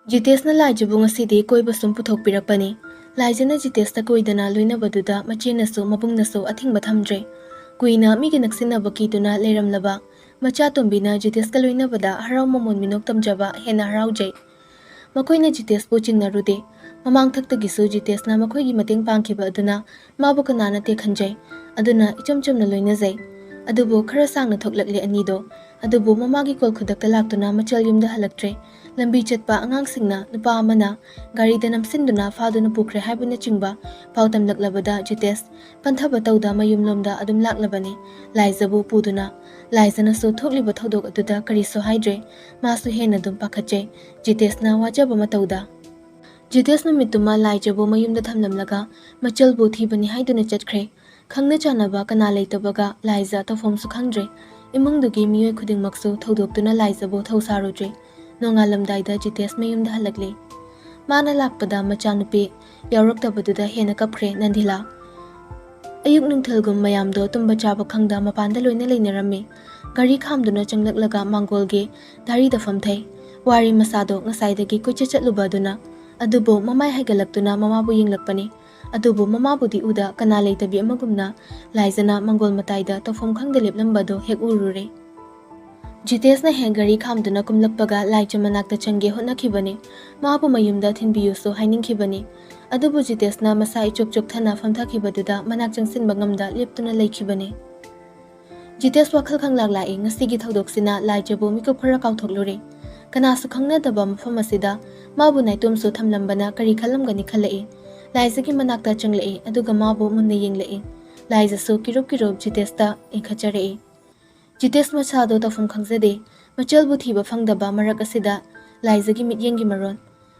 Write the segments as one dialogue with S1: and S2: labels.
S1: Jitesna laijabu ngasidi koiba sum puthokpirakpani. Laijana jitesta koidana loinabaduda machinasu mabungnasu athingba thamdre. Kuina migi naksinaba kituna leiramlaba. Macha tombina jiteska loinabada harau mamon minok tamjaba hena haraujai. Makoina jitespu chingnarude. Mamang thaktagisu jitesna makoigi mateng pangkiba aduna mabu kanana te khanjai. Aduna ichamchamna loinajai. Adubu khara sangna thoklakle anido. Adubu mamagi kol khudakta laktuna machal yumda halaktre. Lambi chatpa angangsingna nupa amana garida namsinduna faduna pukre haibuna chingba pautam laklabada jites panthaba tawda mayumlomda adum laklabani laizabu puduna laizana so thokliba thodok aduda kariso haidre masu hena dum pakhache jitesna wajaba matawda jites numituma laijabu mayumda thamlamlaga machalbu thibani haiduna chatkre khangna chanaba kana leitabaga laiza tafomsu khangdre imungdugi miyoi khudingmaksu thodokduna laizabu thausarodre Nongalamdaida jites mayumda halakle. Mana lakpada machanupi yauroktabaduda hena kapkre nandila. Ayuk nungthalgum mayamdo tumba chaba khangda mapanda loina leinarami. Gari khamduna changlaklaga mangolge dari da famthai. Wari masado ngasaidagi kucha chatlubaduna. Adubo mamay haigalaktuna mamabu yinglakpani. Adubo mamabudi uda kana leitabi amagumna laizana mangol mataida tofom khangda leplambado hek urure. Jitesna hengari khamduna kumlakpaga laija manakta change hotnakhibani mabu mayumda thinbiyusu hainingkhibani adubu jitesna masa ichok chok thana famthakibaduda manak changsinba ngamda leptuna leikhibani jites wakhal khanglak ngasigi thodok-sina laijabu mikup khara kauthoklure kanasu khangnadaba mafam asida mabu naitumsu thamlambana kari khalamgani khalai laizagi manakta changlai aduga mabu munna yenglai laijasu kirup jitesta inkhacharei Jites machado tafum khangzade machalbu thiba phangdaba marak asida laizagi mityengi maron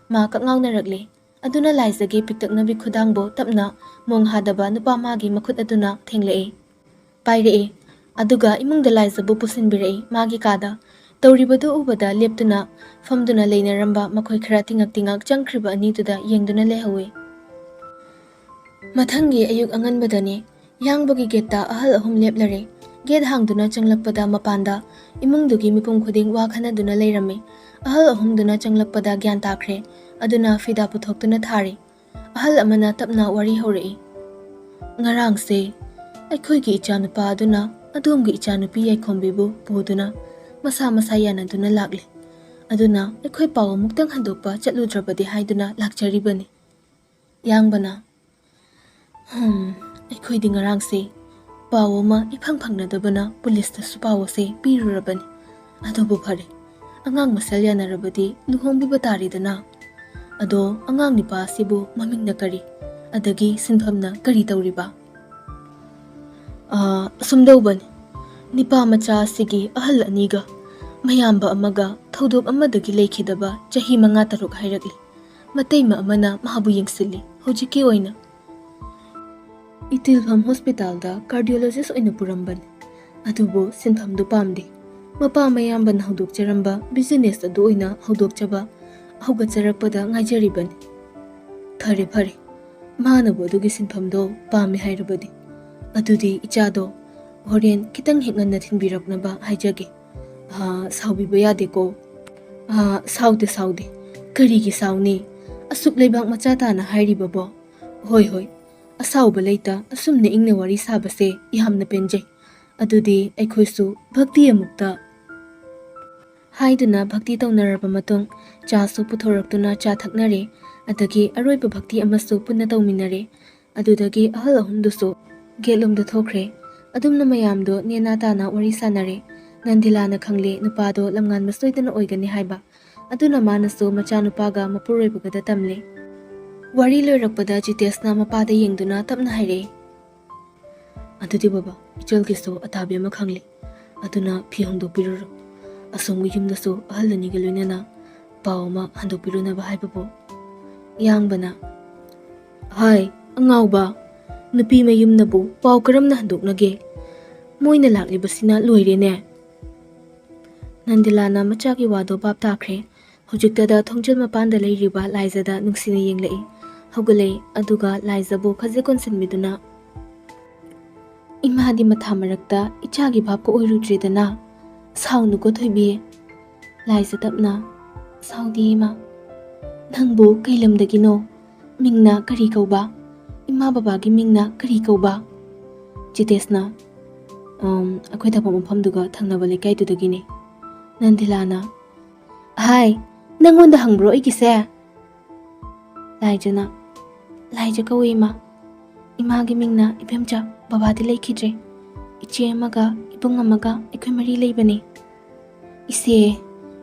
S1: ma kakngawna ragle aduna laizagi piktaknabi khudangbo tapna monghadaba nupa magi makhut aduna thenglei pairei aduga imungda laizabu pusinbirei magi kada tawribadu ubada leptuna famduna leinaramba makhoi khara tingak changkhriba anituda yengduna lehawe mathangi ayuk anganbadani yangbagi geta ahal ahum leplare Ged hangduna changlakpada mapanda imungdugi mipum khuding wakhanaduna leirami ahal ahumduna changlakpada gyan takre aduna fida puthoktuna thari ahal amana tapna wari horei ngarangse aikhoigi ichanupa aduna adumgi ichanupi yaikhombibu puduna masa yanaduna lagle aduna aikhoi paw muktang handokpa chatludrabadi haiduna lakcharibani yangbana aikhoidi ngarangse Pawama ipang pangnadabana pulis ta supawase pirurabani adobo phare angang masalya narabadi luhongbi batari dana ado angang nipa sibu mamingna kari adagi sinphamna kari tawriba sumdauban nipa macha sigi ahal aniga mayamba amaga thodok amadagi leikhidaba chahi manga taruk hairakli matayma amana mahabu yengsilli hojiki oina Itilham Hospital da cardiologist oina puramban adubo sinpham du pamde mapa mayamban hodok charamba business adu oina hodok chaba hoga charakpada ngaijariban phare mana bodugi sinpham do pami hairabadi adudi ichado horen kitang heknana thinbiraknaba haijage saubi bayade ko saude karigi sauni asuk leibang machata na hairibabo hoi Asauba leita asumne ingne wari sabase ihamna penjai adudi aikhoisu bhakti amukta haiduna bhakti tawnaraba matung chasu puthoraktuna cha thaknare adagi aroiba bhakti amasu punna tawminare adudagi ahal ahumdusu gelumda thokre adumna mayamdo nena tana wari sanare nandilana khangle nupado lamngan masoidana oigani haiba aduna manasu macha nupaga mapuroibagada tamle Wari loirakpada jitesna mapada yengduna tapna haire adudi baba ichalgiso atabi ama khangli aduna phihongdo piruru asongwi yumdasu ahalani geloinana pawma hando piruna ba haibabo yangbana hai angawba nupi mayumnabu paw karamna handoknage moina laklibasina loirene Nandilana machagi wado bab takre hujiktada thongjil mapanda leiriba laizada nungsina yenglei Hogale aduga laizabu khazekon sinbiduna imadi mathamarakta ichagi bhabko Saunu ko Thoibi Laisa tapna Saudi ma Nangbu kay lamdagino? Mingna kari kauba? Ima babagi mingna kari kauba? Jitesna, akoy tapong mapamduga tangnaba leikaitudagini. Nandilana, Hai, nangonda hangbro ikise? Laijana, Laija kawi ima. Imagi mingna ipemcha babadi leikidre. Iche amaga ibung amaga akoy mari leibani. Ise,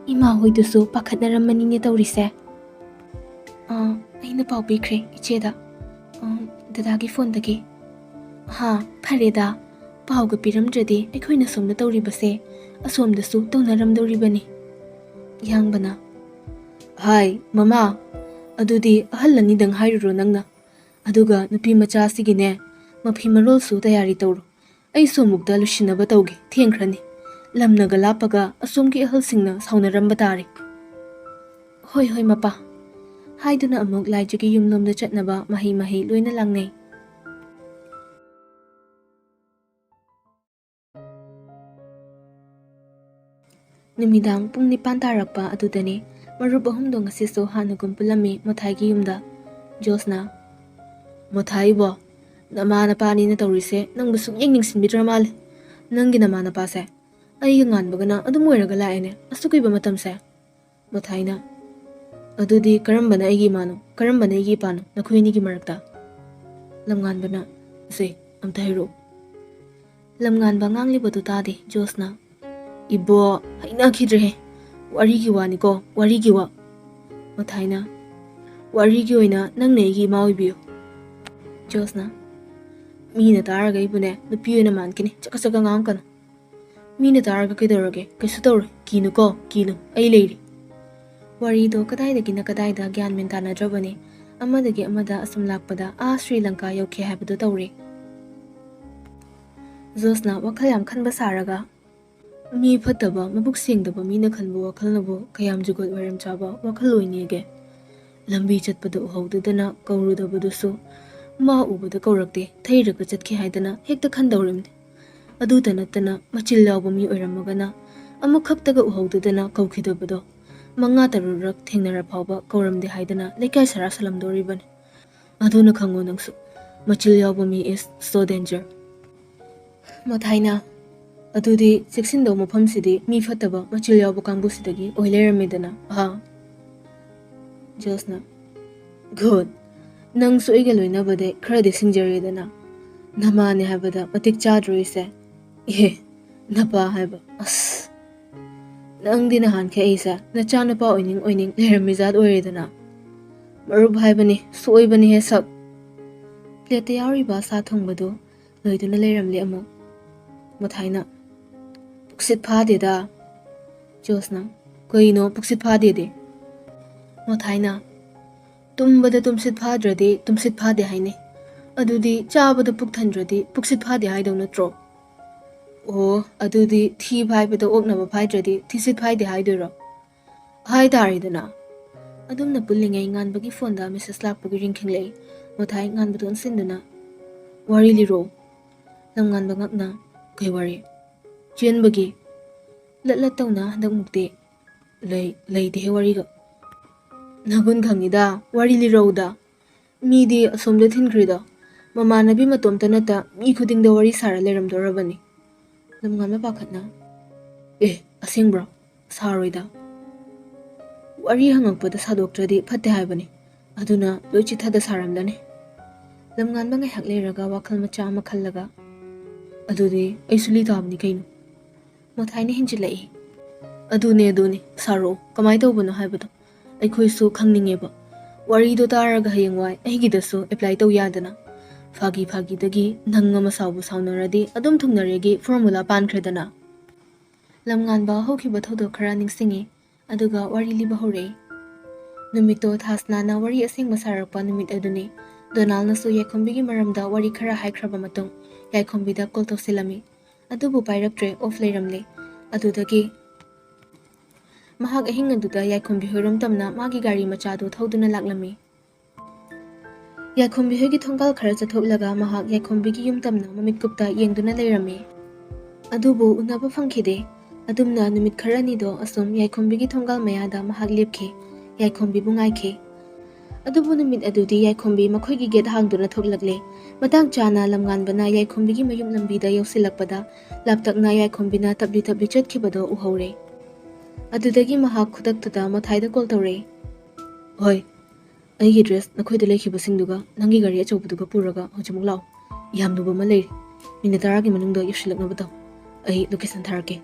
S1: ima hoidusu pakhatnaramani ni tawrise. Aina pau bikre icheda. Dadagi phone dagi. Ha, phareda. Pau ga piramdradi akoyna somna tawribase. Asomdasu tawnaramdawribani. Yangbana. Hai, mama. Adudi ahallani dang hairuro nangna. Aduga nupi macha sigine. Mapi marol su tayari tawro. Ay somugda lushinaba tawge. Thiengkrani. Lamnaga lapaga asomgi ahal singna saunaramba tari. Hoi hoi mapa. Haiduna amuk Laijagi yumlomda chatnaba mahi loina langnay. Numidang pung 9 tarakpa adudani marup ahumdo ngasiso hanagum pulami Mothaigi yumda. Josna, Mothai bo, nama na pani na tawrise nang busuk ningsinbidra mal. Nanggi nama na pase. Ay nganbaga na adumuiraga laene asukoy ba matamse. Mothai na, adudi karamba na igi mano, karamba na igi pano nakuyinigi marakta. Lamnganba na, se, amtahiro. Lamnganba ngangliba tutadi, Josna. Ibo, haina kidre. Warigi wa niko, warigi wa. Mothai na, warigi oina nang neigi mauibiyo. Josna, Mina taraga ibune, nupiyo naman kini, tsaka ngang ka na. Mina taraga kidorage, kaisutore, kino ko, kino, ay leiri. Warido kadayda kadayda gyan mintana drabani, amadagi amada asumlakpada Sri Lanka yauke habado tawri. Josna wakalyam khanba saraga. Mi fataba mabuk sengdaba mina khanbu wakalnabu kayam jugot waram chaba wakaloinege. Lambi chatpada uhawdudana kawrudabadusu. Ma ubada kawrakte thairaga chatki haidana hekta khandawrimde. Aduda nattana machil yawba mi oiramagana amuk khaktaga uhawdudana kawkhidabado. Manga tarurak thengnara phawba kawramde haidana lekai sara salamdoribani. Aduna khango nangsu. Machil yawba mi is so danger. Mothaina, adudi seksindo mafamsidi mi fataba machil yawba kangbusidagi oileramedana. Josna, good. Nang so igaloy na bade krade singjaredana. Namane habada matik chadroise. Napa haba. As. Nang dinahan kay isa na chana pa oining leramizad oiredana. Marub haibani suoibani hesak. Plete yari ba sa thongbado loiduna leramli amo. Mothaina, puksit phade da. Josna, koino puksit phade de. Mothaina, Tumbada tumsit phade haine. Adudi chabada pukthandradi puksit phade haidau natro. Oh, adudi thi bhaibada oknaba phaidradi thisit phade haiduro. Hai taridana. Adumna pullingai nganbagi fonda Mrs. Lakpagi ringkhinglei. Mothai nganbadon sinduna. Wari liro. Lam nganba ngakna kay wari. Chenbagi. Latlat tawna handak mukti. Lay de wariga. Nagun khangida wari liroda midi asomda thinkrida mamanabi matomta nata mi khudingda wari sara leramdorabani lamngan pakhatna asengbra saroida wari hangakpada sadoktradi phatte haibani aduna loichi thada saramdani lamngan ba ngai hak leraga wakhal macha ma khallaga adudi aisuli tabni kaino Mothaina hinjilai adune saro kamai tawbano haibado Aikhoisu khangningeba warido taraga hayengwai aigidasu apply taw yadana phagi dagi nangma masawbu sawnaradi adum thungnaregi formula pankredana lamnganba hokhiba thodo khara ningsingi aduga wari liba hore numito thasnana wari asengma sarakpa numit aduni Donald nasu yaikombigi maramda wari khara haikraba matung yaikombida call tawsilami adubu pairaktre off leiramle adudagi Mahag ahing aduda yaikhombi hoirom tamna magi gari machado thauduna laklami. Yaikhombi hoigi thongkal khara chathoklaga mahag yaikhombi yum tamna mamit kupta yengduna leirami. Adubu unaba phangkhide. Adumna numit khara ni do asum yaikhombi thongkal mayada mahag lepkhe. Yaikhombi bungaikhe. ꯑꯗꯨꯕꯨ ꯅꯨꯃꯤꯠ ꯑꯗꯨꯗꯤ ꯌꯥꯏꯈꯣꯝꯕꯤ ꯃꯈꯣꯏꯒꯤ get ꯍꯥꯡꯗꯨꯅ ꯊꯣꯛꯂꯛꯂꯦ꯫ ꯃꯇꯥꯡ ꯆꯥꯅ ꯂꯝꯉꯥꯟꯕꯅ ꯌꯥꯏꯈꯣꯝꯕꯤꯒꯤ ꯃꯌꯨꯝ ꯂꯝꯕꯤꯗ ꯌꯧꯁꯤꯜꯂꯛꯄꯗ ꯂꯥꯞꯇꯛꯅ ꯌꯥꯏꯈꯣꯝꯕꯤꯅ ꯇꯞꯂꯤ ꯇꯞꯂꯤ ꯆꯠꯈꯤꯕꯗꯣ ꯎꯍꯧꯔꯦ꯫ ꯑꯗꯨꯗꯒꯤ ꯃꯍꯥꯛ ꯈꯨꯗꯛꯇꯨꯗ ꯃꯊꯥꯏꯗ ꯀꯣꯜ ꯇꯧꯔꯛꯏ꯫ ꯍꯣꯏ, ꯑꯩꯒꯤ ꯗ꯭ꯔꯦꯁ ꯅꯈꯣꯏꯗ ꯂꯩꯈꯤꯕꯁꯤꯡꯗꯨꯒ ꯅꯪꯒꯤ ꯒꯥꯔꯤ ꯑꯆꯧꯕꯗꯨꯒ ꯄꯨꯔꯒ ꯍꯧꯖꯤꯛꯃꯨꯛ ꯂꯥꯛꯑꯣ꯫ ꯌꯥꯝ ꯂꯨꯕ ꯑꯃ ꯂꯩꯔꯤ꯫ ꯃꯤꯅꯤꯠ 10ꯒꯤ ꯃꯅꯨꯡꯗ ꯌꯧꯁꯤꯜꯂꯛꯅꯕ ꯇꯧ꯫ ꯑꯩ ꯂꯣꯀꯦꯁꯟ ꯊꯥꯔꯛꯀꯦ꯫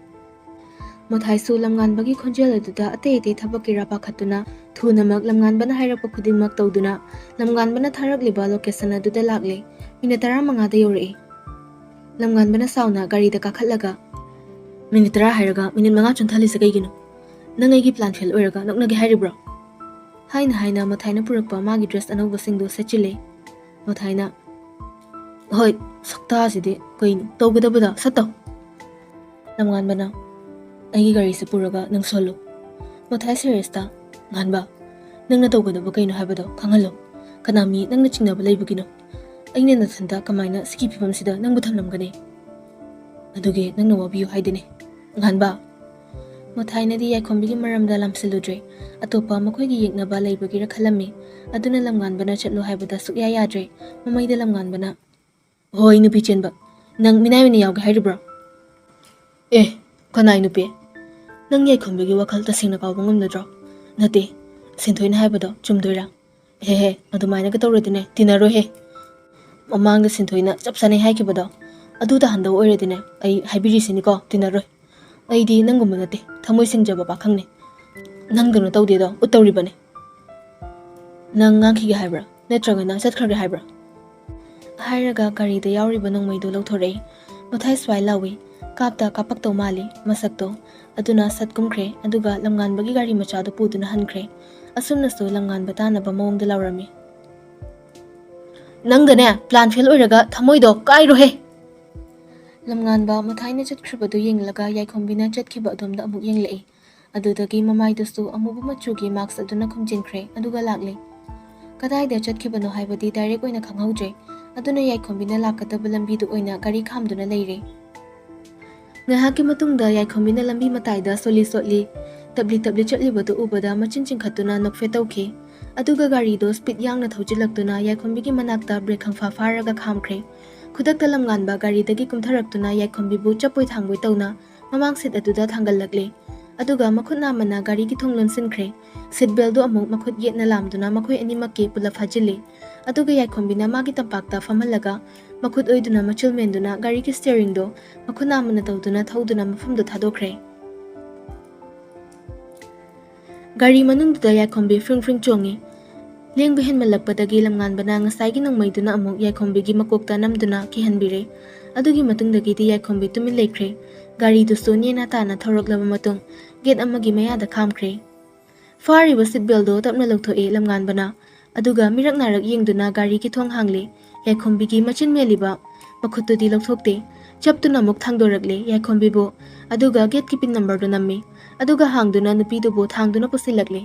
S1: ꯃꯊꯥꯏꯁꯨ ꯂꯝꯉꯥꯟꯕꯒꯤ ꯈꯣꯟꯖꯦꯜ ꯑꯗꯨꯗ ꯑꯇꯩ ꯊꯕꯛꯀꯤꯔꯥ ꯄꯥꯈꯠꯇꯨꯅ ꯊꯨꯅꯃꯛ ꯂꯝꯉꯥꯟꯕꯅ ꯍꯥꯏꯔꯛꯄ ꯈꯨꯗꯤꯡꯃꯛ ꯇꯧꯗꯨꯅ ꯂꯝꯉꯥꯟꯕꯅ ꯊꯥꯔꯛꯂꯤꯕ ꯂꯣꯀꯦꯁꯟ ꯑꯗꯨꯗ ꯂꯥꯛꯂꯦ꯫ ꯃꯤꯅꯤꯠ 15ꯗ ꯌꯧꯔꯛꯏ꯫ ꯂꯝꯉꯥꯟꯕꯅ ꯁꯥꯎꯅ ꯒꯥꯔꯤꯗ ꯀꯥꯈꯠꯂꯒ ꯃꯤꯅꯤꯠ 10 ꯍꯥꯏꯔꯒ ꯃꯤꯅꯤꯠ 5 ꯆꯨꯟꯊꯜꯂꯤꯁꯦ ꯀꯩꯒꯤꯅꯣ? ꯅꯪ ꯑꯩꯒꯤ ꯄ꯭ꯂꯥꯟ ꯐꯦꯜ ꯑꯣꯏꯔꯒ ꯅꯣꯛꯅꯒꯦ ꯍꯥꯏꯔꯤꯕ꯭ꯔꯣ? ꯍꯥꯏꯅ ꯃꯊꯥꯏꯅ ꯄꯨꯔꯛꯄ ꯃꯥꯒꯤ ꯗ꯭ꯔꯦꯁ ꯑꯅꯧꯕꯁꯤꯡꯗꯨ ꯁꯦꯠꯆꯤꯜꯂꯦ꯫ ꯃꯊꯥꯏꯅ ꯍꯣꯏ, ꯁꯛꯇꯥꯁꯤꯗꯤ ꯀꯩꯅꯣ ꯇꯧꯒꯗꯕꯗ ꯁꯠ ꯇꯧ꯫ ꯂꯝꯉꯥꯟꯕꯅ ꯑꯩꯒꯤ ꯒꯥꯔꯤꯁꯦ ꯄꯨꯔꯒ ꯅꯪ ꯁꯣꯜꯂꯨ꯫ ꯃꯊꯥꯏ ꯁꯦꯔꯤꯌꯁꯇ ꯉꯥꯟꯕ, ꯅꯪꯅ ꯇꯧꯒꯗꯕ ꯀꯩꯅꯣ ꯍꯥꯏꯕꯗꯣ ꯈꯪꯍꯜꯂꯣ꯫ ꯀꯅꯥꯃꯤ ꯅꯪꯅ ꯆꯤꯡꯅꯕ ꯂꯩꯕꯒꯤꯅꯣ? ꯑꯩꯅ ꯅꯊꯟꯇ ꯀꯃꯥꯏꯅ ꯁꯤꯒꯤ ꯐꯤꯕꯝꯁꯤꯗ ꯅꯪꯕꯨ ꯊꯝꯂꯝꯒꯅꯤ? ꯑꯗꯨꯒꯤ ꯅꯪꯅ ꯋꯥꯕꯤꯌꯨ ꯍꯥꯏꯗꯨꯅꯤ ꯉꯥꯟꯕ꯫ ꯃꯊꯥꯏꯅꯗꯤ ꯌꯥꯏꯈꯣꯝꯕꯤꯒꯤ ꯃꯔꯝꯗ ꯂꯥꯝꯁꯤꯜꯂꯨꯗ꯭ꯔꯦ꯫ ꯑꯇꯣꯞꯄ ꯃꯈꯣꯏꯒꯤ ꯌꯦꯛꯅꯕ ꯂꯩꯕꯒꯤꯔ ꯈꯜꯂꯝꯃꯤ꯫ ꯑꯗꯨꯅ ꯂꯝꯉꯥꯟꯕꯅ ꯆꯠꯂꯣ ꯍꯥꯏꯕꯗ ꯁꯨꯛꯌꯥ ꯌꯥꯗ꯭ꯔꯦ꯫ ꯃꯃꯩꯗ ꯂꯝꯉꯥꯟꯕꯅ ꯍꯣꯏ ꯅꯨꯄꯤ ꯆꯦꯟꯕ, ꯅꯪ ꯃꯤꯅꯥꯏ ꯑꯣꯏꯅ ꯌꯥꯎꯒꯦ ꯍꯥꯏꯔꯤꯕ꯭ꯔꯣ? ꯀꯅꯥꯏ ꯅꯨꯄꯤ? ꯅꯪ ꯌꯥꯏꯈꯣꯝꯕꯤꯒꯤ ꯋꯥꯈꯜ ꯇꯁꯦꯡꯅ ꯀꯥꯎꯕ ꯉꯝꯂꯗ꯭ꯔꯣ? ꯅꯠꯇꯦ, ꯁꯤꯟꯊꯣꯏꯅ ꯍꯥꯏꯕꯗꯣ ꯆꯨꯝꯗꯣꯏꯔꯥ? ꯑꯗꯨꯃꯥꯏꯅꯒ ꯇꯧꯔꯗꯤꯅꯦ ꯇꯤꯟꯅꯔꯣꯏꯍꯦ꯫ ꯃꯃꯥꯡꯗ ꯁꯤꯟꯊꯣꯏꯅ ꯆꯞ ꯆꯥꯅꯩ ꯍꯥꯏꯈꯤꯕꯗꯣ ꯑꯗꯨ ꯇꯥꯍꯟꯗꯧ ꯑꯣꯏꯔꯗꯤꯅꯦ ꯑꯩ ꯍꯥꯏꯕꯤꯔꯤꯁꯤꯅꯤꯀꯣ ꯇꯤꯟꯅꯔꯣꯏ꯫ ꯑꯩꯗꯤ ꯅꯪꯒꯨꯝꯕ ꯅꯠꯇꯦ, ꯊꯃꯣꯏ ꯁꯦꯡꯖꯕ ꯄꯥꯈꯪꯅꯦ꯫ ꯅꯪꯗꯧꯅ ꯇꯧꯗꯦꯗꯣ ꯎꯠꯇꯧꯔꯤꯕꯅꯦ꯫ ꯅꯪ ꯉꯥꯡꯈꯤꯒꯦ ꯍꯥꯏꯕ꯭ꯔꯥ ꯅꯠꯇ꯭ꯔꯒꯅ ꯆꯠꯈ꯭ꯔꯒꯦ ꯍꯥꯏꯕ꯭ꯔꯥ? ꯍꯥꯏꯔꯒ ꯒꯥꯔꯤꯗ ꯌꯥꯎꯔꯤꯕ ꯅꯣꯡꯃꯩꯗꯨ ꯂꯧꯊꯣꯔꯛꯏ꯫ ꯃꯊꯥꯏ ꯁ꯭ꯋꯥꯏ ꯂꯥꯎꯏ꯫ ꯀꯥꯞꯇꯧ ꯃꯥꯜꯂꯤ ꯃꯁꯛꯇꯣ꯫ ꯑꯗꯨꯅ ꯁꯠ ꯀꯨꯝꯈ꯭ꯔꯦ ꯑꯗꯨꯒ ꯂꯝꯉꯥꯟꯕꯒꯤ ꯒꯥꯔꯤ ꯃꯆꯥꯗꯨ ꯄꯨꯗꯨꯅ ꯍꯟꯈ꯭ꯔꯦ꯫ ꯑꯁꯨꯝꯅꯁꯨ ꯂꯝꯉꯥꯟꯕ ꯇꯥꯅꯕ ꯃꯑꯣꯡꯗ ꯂꯥꯎꯔꯝꯃꯤ꯫ ꯅꯪꯒꯅꯦ ꯄ꯭ꯂꯥꯟ ꯐꯦꯜ ꯑꯣꯏꯔꯒ ꯊꯃꯣꯏꯗꯣ ꯀꯥꯏꯔꯣꯍꯦ꯫ ꯂꯝꯉꯥꯟꯕ ꯃꯊꯥꯏꯅ ꯆꯠꯈ꯭ꯔꯤꯕꯗꯨ ꯌꯦꯡꯂꯒ ꯌꯥꯏꯈꯣꯝꯕꯤꯅ ꯆꯠꯈꯤꯕ ꯑꯗꯣꯝꯗ ꯑꯃꯨꯛ ꯌꯦꯡꯂꯛꯏ꯫ ꯑꯗꯨꯗꯒꯤ ꯃꯃꯥꯏꯗꯨꯁꯨ ꯑꯃꯨꯕ ꯃꯆꯨꯒꯤ ꯃꯥꯛꯁ ꯑꯗꯨꯅ ꯈꯨꯝꯖꯤꯟꯈ꯭ꯔꯦ ꯑꯗꯨꯒ ꯂꯥꯛꯂꯦ꯫ ꯀꯗꯥꯏꯗ ꯆꯠꯈꯤꯕꯅꯣ ꯍꯥꯏꯕꯗꯤ ꯗꯥꯏꯔꯦꯛ ꯑꯣꯏꯅ ꯈꯪꯍꯧꯗ꯭ꯔꯦ꯫ ꯑꯗꯨꯅ ꯌꯥꯏꯈꯣꯝꯕꯤꯅ ꯂꯥꯛꯀꯗꯕ ꯂꯝꯕꯤꯗꯨ ꯑꯣꯏꯅ ꯒꯥꯔꯤ ꯈꯥꯝꯗꯨꯅ ꯂꯩꯔꯦ꯫ ꯉꯥꯏꯍꯥꯛꯀꯤ ꯃꯇꯨꯡꯗ ꯌꯥꯏꯈꯣꯝꯕꯤꯅ ꯂꯝꯕꯤ ꯃꯇꯥꯏꯗ ꯁꯣꯠꯂꯤ ꯇꯞꯂꯤ ꯆꯠꯂꯤꯕꯗꯨ ꯎꯕꯗ ꯃꯆꯤꯟ ꯆꯤꯡꯈꯠꯇꯨꯅ ꯅꯣꯛꯐꯦꯠ ꯇꯧꯈꯤ꯫ ꯑꯗꯨꯒ ꯒꯥꯔꯤꯗꯣ ꯁ꯭ꯄꯤꯗ ꯌꯥꯡꯅ ꯊꯧꯖꯤꯜꯂꯛꯇꯨꯅ ꯌꯥꯏꯈꯣꯝꯕꯤꯒꯤ ꯃꯅꯥꯛꯇ ꯕ꯭ꯔꯦꯛ ꯈꯪꯐꯥ ꯐꯥꯔꯒ ꯈꯥꯝꯈ꯭ꯔꯦ꯫ ꯈꯨꯗꯛꯇ ꯂꯝꯉꯥꯟꯕ ꯒꯥꯔꯤꯗꯒꯤ ꯀꯨꯝꯊꯔꯛꯇꯨꯅ ꯌꯥꯏꯈꯣꯝꯕꯤꯕꯨ ꯆꯞꯄꯣꯏ ꯊꯥꯡꯕꯣꯏ ꯇꯧꯅ ꯃꯃꯥꯡ ꯁꯤꯠ ꯑꯗꯨꯗ ꯊꯥꯡꯒꯠꯂꯛꯂꯦ꯫ ꯑꯗꯨꯒ ꯃꯈꯨꯠ ꯅꯥꯝꯃꯅ ꯒꯥꯔꯤꯒꯤ ꯊꯣꯡ ꯂꯣꯟꯁꯤꯟꯈ꯭ꯔꯦ꯫ ꯁꯤꯠ ꯕꯦꯜꯗꯨ ꯑꯃꯨꯛ ꯃꯈꯨꯠ ꯌꯦꯠꯅ ꯂꯥꯝꯗꯨꯅ ꯃꯈꯣꯏ ꯑꯅꯤꯃꯛꯀꯤ ꯄꯨꯂꯞ ꯐꯥꯖꯤꯜꯂꯤ꯫ ꯑꯗꯨꯒ ꯌꯥꯏꯈꯣꯝꯕꯤꯅ ꯃꯥꯒꯤ ꯇꯝꯄꯥꯛꯇ ꯐꯝꯍꯜꯂꯒ ꯃꯈꯨꯠ ꯑꯣꯏꯗꯨꯅ ꯃꯆꯤꯜ ꯃꯦꯟꯗꯨꯅ ꯒꯥꯔꯤꯒꯤ ꯁ꯭ꯇꯤꯌꯔꯤꯡꯗꯣ ꯃꯈꯨꯠ ꯅꯥꯝꯃꯅ ꯇꯧꯗꯨꯅ ꯊꯧꯗꯨꯅ ꯃꯐꯝꯗꯨ ꯊꯥꯗꯣꯛꯈ꯭ꯔꯦ꯫ ꯒꯥꯔꯤ ꯃꯅꯨꯡꯗꯨꯗ ꯌꯥꯏꯈꯣꯝꯕꯤ ꯐ꯭ꯔꯤꯡ ꯆꯣꯡꯉꯤ꯫ ꯂꯦꯡꯕ ꯍꯦꯟꯃꯜꯂꯛꯄꯗꯒꯤ ꯂꯝꯉꯥꯟꯕꯅ ꯉꯁꯥꯏꯒꯤ ꯅꯣꯡꯃꯩꯗꯨꯅ ꯑꯃꯨꯛ ꯌꯥꯏꯈꯣꯝꯕꯤꯒꯤ ꯃꯀꯣꯛꯇ ꯅꯝꯗꯨꯅ ꯀꯤꯍꯟꯕꯤꯔꯦ꯫ ꯑꯗꯨꯒꯤ ꯃꯇꯨꯡꯗꯒꯤꯗꯤ ꯌꯥꯏꯈꯣꯝꯕꯤ ꯇꯨꯃꯤꯟ ꯂꯩꯈ꯭ꯔꯦ꯫ ꯒꯥꯔꯤꯗꯨꯁꯨ ꯅꯦꯅꯥ ꯇꯥꯅ ꯊꯧꯔꯛꯂꯕ ꯃꯇꯨꯡ ꯒꯦꯠ ꯑꯃꯒꯤ ꯃꯌꯥꯗ ꯈꯥꯝꯈ꯭ꯔꯦ꯫ ꯐꯥꯔꯤꯕ ꯁꯤꯠ ꯕꯦꯜꯗꯣ ꯇꯞꯅ ꯂꯧꯊꯣꯛꯏ ꯂꯝꯉꯥꯟꯕꯅ꯫ ꯑꯗꯨꯒ ꯃꯤꯔꯛ ꯅꯥꯔꯛ ꯌꯦꯡꯗꯨꯅ ꯒꯥꯔꯤꯒꯤ ꯊꯣꯡ ꯍꯥꯡꯂꯦ꯫ ꯌꯥꯏꯈꯣꯝꯕꯤꯒꯤ ꯃꯆꯤꯟ ꯃꯦꯜꯂꯤꯕ ꯃꯈꯨꯠꯇꯨꯗꯤ ꯂꯧꯊꯣꯛꯇꯦ꯫ ꯆꯞꯇꯨꯅ ꯑꯃꯨꯛ ꯊꯥꯡꯗꯣꯔꯛꯂꯦ ꯌꯥꯏꯈꯣꯝꯕꯤꯕꯨ꯫ ꯑꯗꯨꯒ ꯒꯦꯠꯀꯤ ꯄꯤꯟ ꯅꯝꯕꯔꯗꯨ ꯅꯝꯃꯤ꯫ ꯑꯗꯨꯒ ꯍꯥꯡꯗꯨꯅ ꯅꯨꯄꯤꯗꯨꯕꯨ ꯊꯥꯡꯗꯨꯅ ꯄꯨꯁꯤꯜꯂꯛꯂꯦ꯫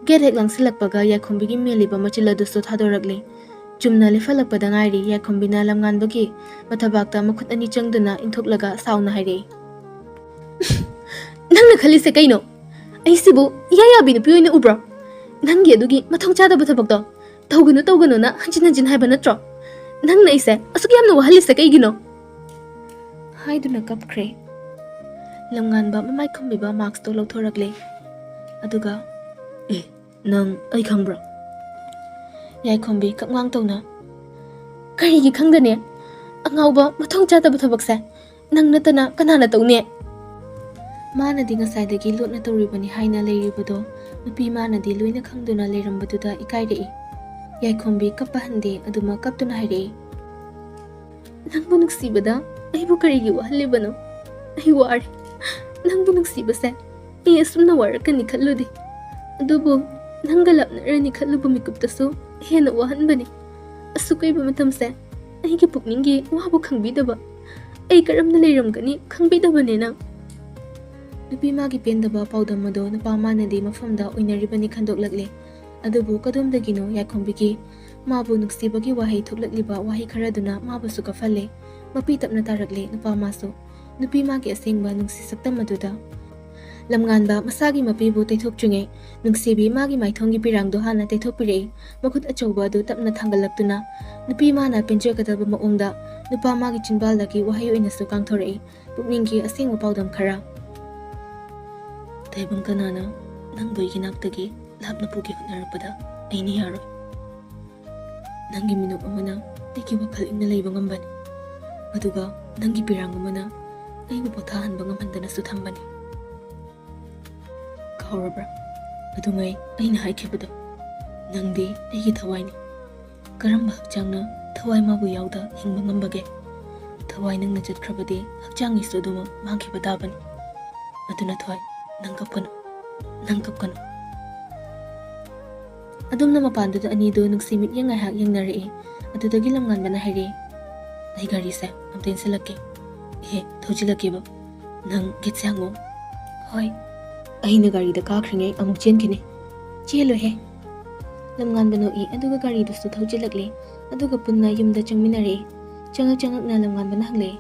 S1: ꯒꯦꯠ ꯍꯦꯛ ꯂꯥꯡꯁꯤꯜꯂꯛꯄꯒ ꯌꯥꯏꯈꯣꯝꯕꯤꯒꯤ ꯃꯦꯜꯂꯤꯕ ꯃꯆꯤꯜ ꯑꯗꯨꯁꯨ ꯊꯥꯗꯣꯔꯛꯂꯦ꯫ ꯆꯨꯝꯅ ꯂꯦꯞꯍꯜꯂꯛꯄꯗ ꯉꯥꯏꯔꯤ ꯌꯥꯏꯈꯣꯝꯕꯤꯅ ꯂꯝꯉꯥꯟꯕꯒꯤ ꯃꯊꯕꯥꯛꯇ ꯃꯈꯨꯠ ꯑꯅꯤ ꯆꯪꯗꯨꯅ ꯏꯟꯊꯣꯛꯂꯒ ꯁꯥꯎꯅ ꯍꯥꯏꯔꯛꯏ꯫ ꯅꯪꯅ ꯈꯜꯂꯤꯁꯦ ꯀꯩꯅꯣ? ꯑꯩꯁꯤꯕꯨ ꯏꯌꯥ ꯌꯥꯕꯤ ꯅꯨꯄꯤ ꯑꯣꯏꯅ ꯎꯕ꯭ꯔꯣ? ꯅꯪꯒꯤ ꯑꯗꯨꯒꯤ ꯃꯊꯧ ꯆꯥꯗꯕ ꯊꯕꯛꯇꯣ ꯇꯧꯒꯅꯨꯅ ꯍꯟꯖꯤꯟ ꯍꯥꯏꯕ ꯅꯠꯇ꯭ꯔꯣ? ꯅꯪꯅ ꯑꯩꯁꯦ ꯑꯁꯨꯛ ꯌꯥꯝꯅ ꯋꯥꯍꯜꯂꯤꯁꯦ ꯀꯩꯒꯤꯅꯣ? ꯍꯥꯏꯗꯨꯅ ꯀꯞꯈ꯭ꯔꯦ꯫ ꯂꯝꯉꯥꯟꯕ ꯃꯃꯥꯏ ꯈꯨꯝꯕꯤꯕ ꯃꯥꯛꯁꯇꯣ ꯂꯧꯊꯣꯔꯛꯂꯦ꯫ ꯑꯗꯨꯒ ꯅꯪ ꯑꯩ ꯈꯪꯕ꯭ꯔꯣ? ꯌꯥꯏꯈꯣꯝꯕꯤ ꯀꯛꯉꯥꯡ ꯇꯧꯅ ꯀꯔꯤꯒꯤ ꯈꯪꯒꯅꯤ? ꯑꯉꯥꯎꯕ ꯃꯊꯧ ꯆꯥꯗꯕ ꯊꯕꯛꯁꯦ ꯅꯪ ꯅꯠꯇꯅ ꯀꯅꯥꯅ ꯇꯧꯅꯤ? ꯃꯥꯅꯗꯤ ꯉꯁꯥꯏꯗꯒꯤ ꯂꯣꯠꯅ ꯇꯧꯔꯤꯕꯅꯤ ꯍꯥꯏꯅ ꯂꯩꯔꯤꯕꯗꯣ ꯅꯨꯄꯤ ꯃꯥꯅꯗꯤ ꯂꯣꯏꯅ ꯈꯪꯗꯨꯅ ꯂꯩꯔꯝꯕꯗꯨꯗ ꯏꯀꯥꯏꯔꯛꯏ꯫ ꯌꯥꯏꯈꯣꯝꯕꯤ ꯀꯞꯄ ꯍꯟꯗꯦ ꯑꯗꯨꯃꯛ ꯀꯞꯇꯨꯅ ꯍꯥꯏꯔꯛꯏ꯫ ꯅꯪꯕꯨ ꯅꯨꯡꯁꯤꯕꯗ ꯑꯩꯕꯨ ꯀꯔꯤꯒꯤ ꯋꯥꯍꯜꯂꯤꯕꯅꯣ? ꯑꯩ ꯋꯥꯔꯦ꯫ ꯅꯪꯕꯨ ꯅꯨꯡꯁꯤꯕꯁꯦ ꯑꯩ ꯑꯁꯨꯝꯅ ꯋꯥꯔꯛꯀꯅꯤ ꯈꯜꯂꯨꯗꯦ꯫ ꯑꯗꯨꯕꯨ ꯅꯪꯒ ꯂꯥꯞꯅꯔꯅꯤ ꯈꯜꯂꯨꯕ ꯃꯤꯀꯨꯞꯇꯁꯨ ꯍꯦꯟꯅ ꯋꯥꯍꯟꯕꯅꯤ꯫ ꯑꯁꯨꯛ ꯀꯨꯏꯕ ꯃꯇꯝꯁꯦ ꯑꯩꯒꯤ ꯄꯨꯛꯅꯤꯡꯒꯤ ꯋꯥꯕꯨ ꯈꯪꯕꯤꯗꯕ, ꯑꯩ ꯀꯔꯝꯅ ꯂꯩꯔꯝꯒꯅꯤ ꯈꯪꯕꯤꯗꯕꯅꯤ ꯅꯪ꯫ ꯅꯨꯄꯤ ꯃꯥꯒꯤ ꯄꯦꯟꯗꯕ ꯄꯥꯎꯗꯝ ꯑꯗꯣ ꯅꯨꯄꯥ ꯃꯥꯅꯗꯤ ꯃꯐꯝꯗ ꯑꯣꯏꯅꯔꯤꯕꯅꯤ ꯈꯟꯗꯣꯛꯂꯛꯂꯦ꯫ ꯑꯗꯨꯕꯨ ꯀꯗꯣꯝꯗꯒꯤꯅꯣ ꯌꯥꯏꯈꯣꯝꯕꯤꯒꯤ ꯃꯥꯕꯨ ꯅꯨꯡꯁꯤꯕꯒꯤ ꯋꯥꯍꯩ ꯊꯣꯛꯂꯛꯂꯤꯕ ꯋꯥꯍꯩ ꯈꯔꯗꯨꯅ ꯃꯥꯕꯨꯁꯨ ꯀꯞꯍꯜꯂꯦ꯫ ꯃꯄꯤ ꯇꯞꯅ ꯇꯥꯔꯛꯂꯦ ꯅꯨꯄꯥ ꯃꯥꯁꯨ ꯅꯨꯄꯤ ꯃꯥꯒꯤ ꯑꯁꯦꯡꯕ ꯅꯨꯡꯁꯤ ꯁꯛꯇꯝ ꯑꯗꯨꯗ꯫ lamnganba masagi mapibu teithokchunge nungsibi magi maithongi pirangdo hana teithokpirei makut achauba adu tapna thangalaptuna nupi mana penjekadaba maongda nupa magi chinbaldagi wahayu inasu kangthorei pukninggi asengwa paudam khara taibang kanana nangboy ginaktagi lapna pugi hunarapada aini yaro nangi minuk amana aiki wakhal ingna leiba ngambani aduga nangi pirang amana aibu pothahan bangamandana su thambani kaurabra adungai aina haikibado nangdi aigi thawaini karamba hakchangna thawai mabu yauda hingba ngambage thawai nangna chatkrabadi hakchangi suduma mangki badabani aduna thwai nangkapkanu adumna mapanduda anido nungsimit yang ngahak yang nari adudagi lamnganbana hairi ai gari se amten selake he thojilake ba nang gitsango hoi aina gari da kakringe amuk chenkine chelo he lamnganbano I aduga gari dustu thojilakle aduga punna yumda changminare changak na lamnganbana hangle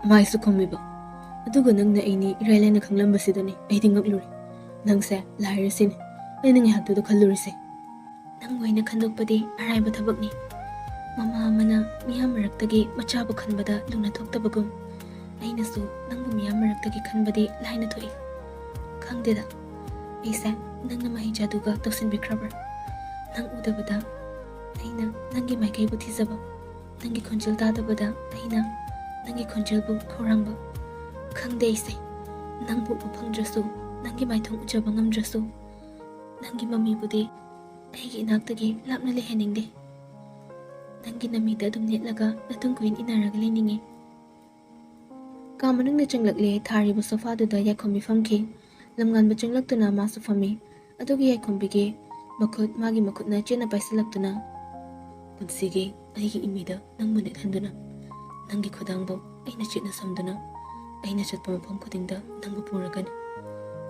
S1: mai su khomiba aduga nangna aini irailena khanglambasidani aidi ngakluri nangse lairasine aina ngahaktuda khallurise nang oina khandokpadi araiba thabakni mama amana miyam maraktagi machabu khanbada luna thoktabagum ainasu nangbu miyam maraktagi khanbadi laina thoi khangdeda aisa nangna mahi jaduga toksin bikrabra nang udabada aina nangi maikai bu thizaba nangi khonjal dadabada aina nangi khonjal bu khorangba khangde aisa nangbu phangdrasu nangi maithong uchaba ngamdrasu nangi mami budi aigi inaktagi lapna leheningde nangi namida dum netlaga natung kuin inaraga leninge kamanung na changlakle thari bu sofa du da yakhomi famki lamngan ba changlaktuna masu fami adugi yakhombige magi makut na chena paisalaktuna punsige aigi imida nangmune thanduna nangi khodangbo aina chena samduna aina chatpa mafam khudingda nangbu puragani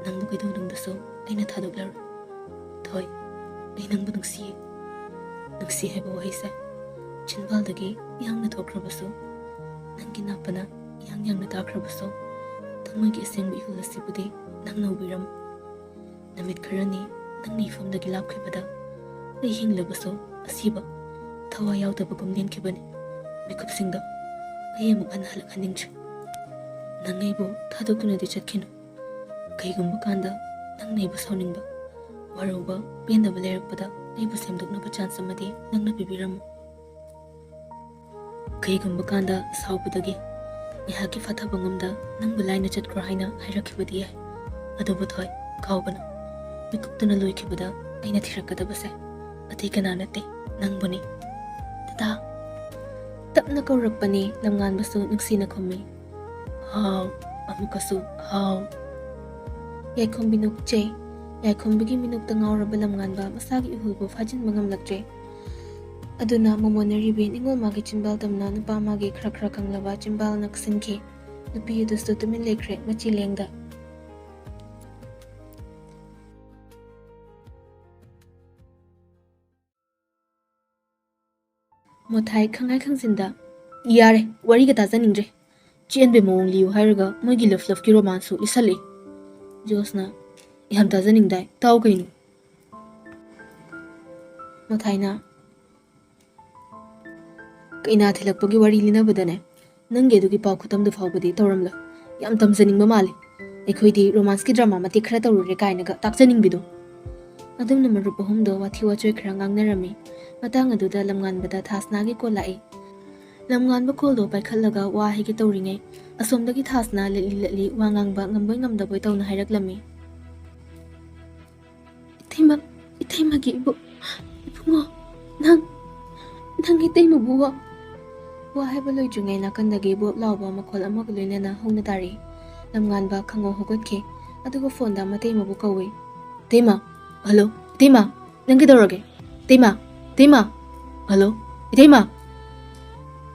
S1: nangbu kidunungdaso aina thadoklar thoi ai nangbu nungsi heba waisa chinbaldagi yangna thokrabasu nangi napana yangna takrabasu thamagi asengbu ihulasi nangna ubiram namit kharani nangni famdagi lapkhibada ai hinglabasu asiba thawa yaudabagum nenkibani mikupsingda ai amuk anhalak haningchri nangaibu thadoktunadi chatkinu kaigumba kanda nangnaibu sauningba waruba pendaba lerakpada aibu semdoknaba chance amadi nangna pibiramu kaigumba kanda saubudagi ngahaki fathaba ngamda nangbu laina chatkra haina hairakibadi yai adubu thoi kaubana mikuptuna loikibada aina thirakadabase ati kana nate nangbuni tata tapna kaurakpani lamnganbasu nuksina khommi haw amukasu haw yaikhombi nukche yaikhombi minuk tangawraba lamnganba masagi uhulbu fajin mangamlakje aduna momonaribi ningol magi chimbal damna nupa magi khra kanglaba chimbal naksinki nupi dustu tumin lekre machi lengda mothai khangai khangsinda yare wari ga tajaningre chenbe mong liu hairaga mogi love ki romance su isali josna yam tajaningdai taw kainu mothaina kaina thilakpagi wari linabadane nange dugi paw khutam du fawbadi tawramla yam tamjaningba male ekhoidi romance ki drama mati khara tawrure kainaga takjaningbidu adumna marup ahumdo wathi wachoi khara ngangnarami matang aduda lamnganbada thasnagi ko lai lamnganba koldo paikhallaga wa higi tawringe asomdagi thasna leli wangangba ngamboi ngamdaboi tawna hairaklami ithimagi ibungo nang itaimu buwa wa haiba loijungai nakandagi bob lawba makhol amaga loinana hongna tari lamnganba khango hogotke aduga phone da matei mabu kawi tema hello tema nangi dorage tema hello tema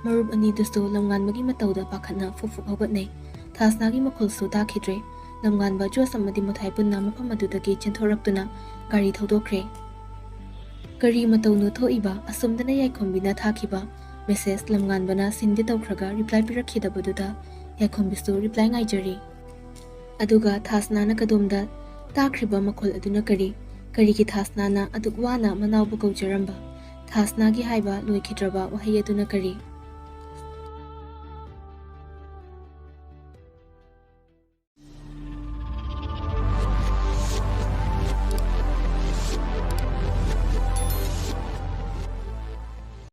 S1: marup ani dustu lamnganbagi matauda pakhatna fufuk hogatnei thasnagi makholsu dakhidre lamnganba josamadi mothai punna mafam adudagi chenthoraptuna gari thodokre gari matau no thoiba asumdana yaikhombi thakiba message lamnganbana sindi tawkhraga reply pirakhidabaduda yaikhombistu reply ngaijari ꯑꯗꯨꯒ ꯊꯥꯁꯅꯥꯅ ꯀꯗꯣꯝꯗ ꯇꯥꯈ꯭ꯔꯤꯕ ꯃꯈꯣꯜ ꯑꯗꯨꯅ ꯀꯔꯤꯒꯤ ꯊꯥꯁꯅꯥꯅ ꯑꯗꯨꯛ ꯋꯥꯅ ꯃꯅꯥꯎꯕꯨ ꯀꯧꯖꯔꯝꯕ? ꯊꯥꯁꯅꯥꯒꯤ ꯍꯥꯏꯕ ꯂꯣꯏꯈꯤꯗ꯭ꯔꯕ ꯋꯥꯍꯩ ꯑꯗꯨꯅ ꯀꯔꯤ?